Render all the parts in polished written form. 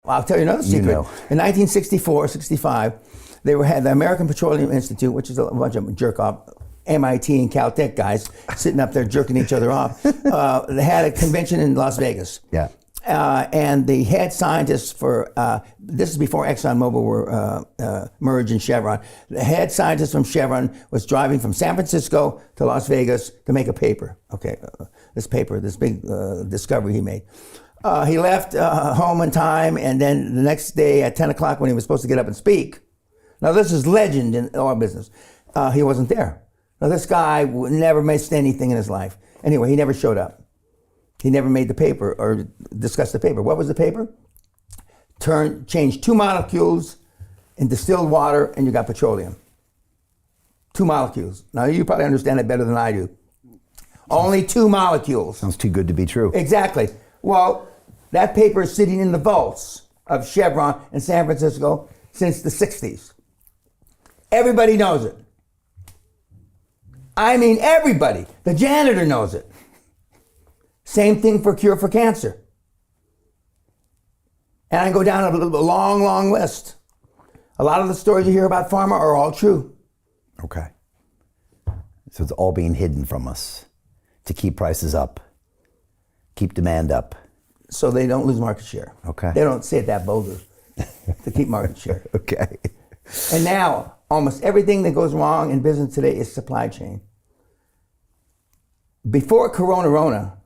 I'll tell you another secret. You know. In 1964, 65, they had the American Petroleum Institute, which is a bunch of jerk-off MIT and Caltech guys sitting up there jerking each other off. They had a convention in Las Vegas. Yeah. And the head scientists for, this is before ExxonMobil were merged in Chevron. The head scientist from Chevron was driving from San Francisco to Las Vegas to make a paper. Okay, this big discovery he made. He left home in time, and then the next day at 10 o'clock when he was supposed to get up and speak, now this is legend in our business, he wasn't there. Now this guy never missed anything in his life. Anyway, he never showed up. He never made the paper or discussed the paper. What was the paper? Change 2 molecules in distilled water and you got petroleum. 2 molecules. Now you probably understand it better than I do. Only 2 molecules. Sounds too good to be true. Exactly. Well, that paper is sitting in the vaults of Chevron in San Francisco since the 60s. Everybody knows it. I mean everybody. The janitor knows it. Same thing for cure for cancer. And I go down a long, long list. A lot of the stories you hear about pharma are all true. Okay. So it's all being hidden from us to keep prices up, keep demand up. So they don't lose market share. Okay. They don't say it that boldly to keep market share. Okay. And now, almost everything that goes wrong in business today is supply chain. Before Corona,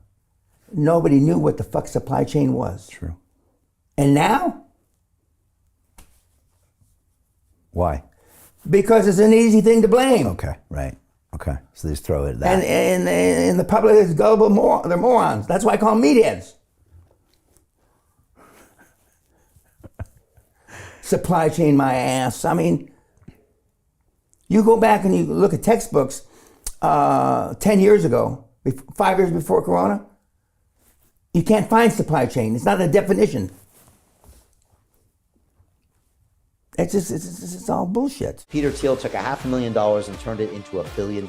nobody knew what the fuck supply chain was. True. And now? Why? Because it's an easy thing to blame. Okay, right. Okay, so they just throw it at that. And the public is gullible, they're morons. That's why I call them meatheads. Supply chain, my ass. I mean, you go back and you look at textbooks 10 years ago, 5 years before Corona, you can't find supply chain. It's not a definition. It's all bullshit. Peter Thiel took $500,000 and turned it into $1 billion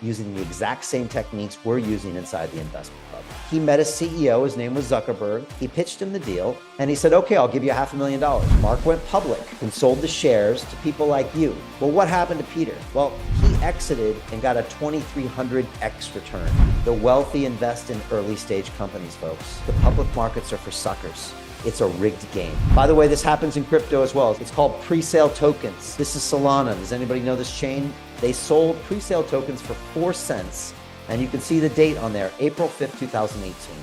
using the exact same techniques we're using inside the investment club. He met a CEO, his name was Zuckerberg. He pitched him the deal and he said, okay, I'll give you $500,000. Mark went public and sold the shares to people like you. Well, what happened to Peter? Well, he exited and got a 2,300x return. The wealthy invest in early stage companies, folks. The public markets are for suckers. It's a rigged game. By the way, this happens in crypto as well. It's called pre-sale tokens. This is Solana. Does anybody know this chain? They sold pre-sale tokens for 4 cents. And you can see the date on there, April 5th, 2018.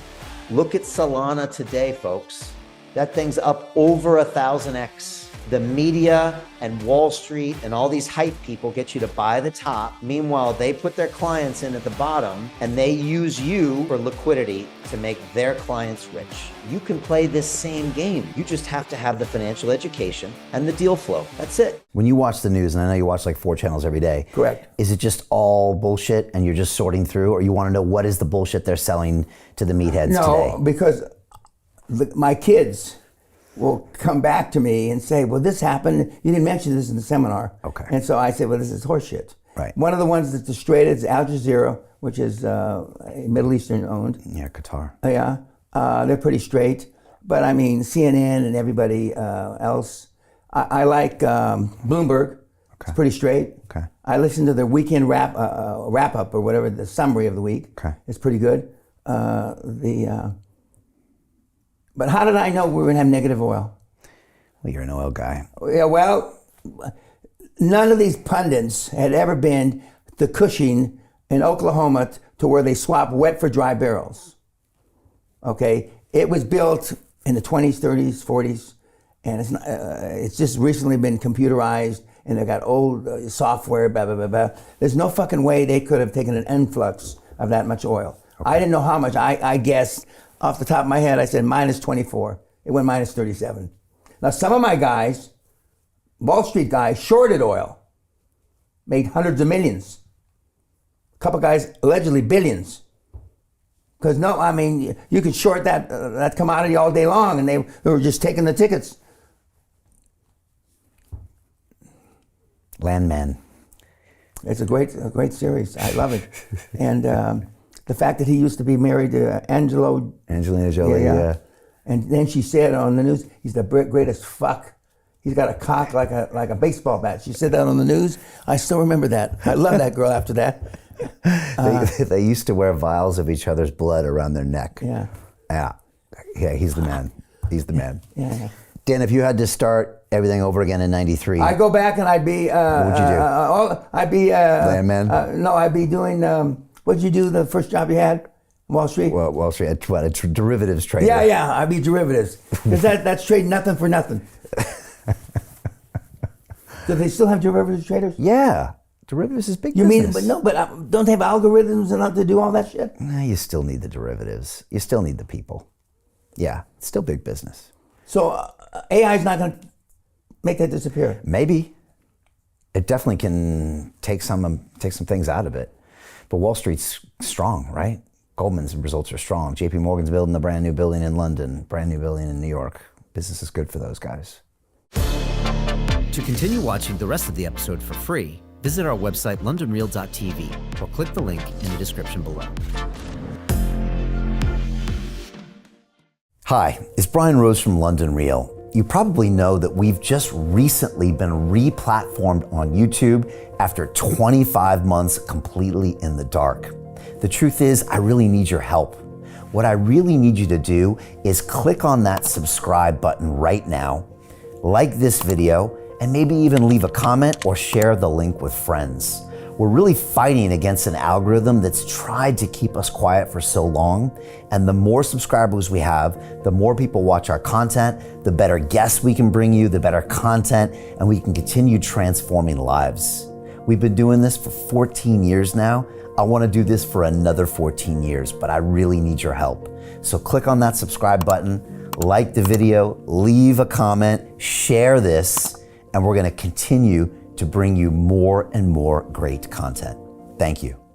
Look at Solana today, folks. That thing's up over 1,000x. The media and Wall Street and all these hype people get you to buy the top. Meanwhile, they put their clients in at the bottom and they use you for liquidity to make their clients rich. You can play this same game. You just have to have the financial education and the deal flow. That's it. When you watch the news, and I know you watch like 4 channels every day. Correct. Is it just all bullshit and you're just sorting through, or you want to know what is the bullshit they're selling to the meatheads today? No, because my kids will come back to me and say, well, this happened. You didn't mention this in the seminar. Okay. And so I say, well, this is horseshit. Right. One of the ones that's destroyed is Al Jazeera, which is Middle Eastern owned. Yeah, Qatar. Yeah. They're pretty straight. But I mean, CNN and everybody else. I like Bloomberg. Okay. It's pretty straight. Okay. I listen to their weekend wrap up or whatever, the summary of the week. Okay. It's pretty good. But how did I know we were going to have negative oil? Well, you're an oil guy. Yeah, well, none of these pundits had ever been to Cushing in Oklahoma to where they swap wet for dry barrels. Okay? It was built in the 20s, 30s, 40s, and it's just recently been computerized, and they've got old software, blah, blah, blah, blah. There's no fucking way they could have taken an influx of that much oil. Okay. I didn't know how much. I guessed. Off the top of my head, I said minus 24. It went minus 37. Now, some of my guys, Wall Street guys, shorted oil, made hundreds of millions. A couple guys, allegedly billions. Because no, I mean, you could short that commodity all day long, and they were just taking the tickets. Landman. It's a great series. I love it. And the fact that he used to be married to Angelina Jolie, And then she said on the news, he's the greatest fuck. He's got a cock like a baseball bat. She said that on the news. I still remember that. I love that girl after that. They used to wear vials of each other's blood around their neck. Yeah. Yeah, he's the man. He's the man. Yeah. Dan, if you had to start everything over again in 93. I'd go back and I'd be... what would you do? I'd be... Landman? No, I'd be doing... what'd you do the first job you had? Wall Street? Well, Wall Street, a derivatives trader. Yeah, I'd be derivatives. Because that's trading nothing for nothing. Do they still have derivatives traders? Yeah. Derivatives is big You business. mean, but don't they have algorithms enough to do all that shit? Nah, you still need the derivatives. You still need the people. Yeah, it's still big business. So AI is not going to make that disappear. Maybe. It definitely can take some things out of it. But Wall Street's strong, right? Goldman's results are strong. JP Morgan's building a brand new building in London, brand new building in New York. Business is good for those guys. To continue watching the rest of the episode for free, visit our website londonreal.tv or click the link in the description below. Hi, it's Brian Rose from London Real. You probably know that we've just recently been re-platformed on YouTube after 25 months completely in the dark. The truth is, I really need your help. What I really need you to do is click on that subscribe button right now, like this video, and maybe even leave a comment or share the link with friends. We're really fighting against an algorithm that's tried to keep us quiet for so long. And the more subscribers we have, the more people watch our content, the better guests we can bring you, the better content, and we can continue transforming lives. We've been doing this for 14 years now. I want to do this for another 14 years, but I really need your help. So click on that subscribe button, like the video, leave a comment, share this, and we're going to continue to bring you more and more great content. Thank you.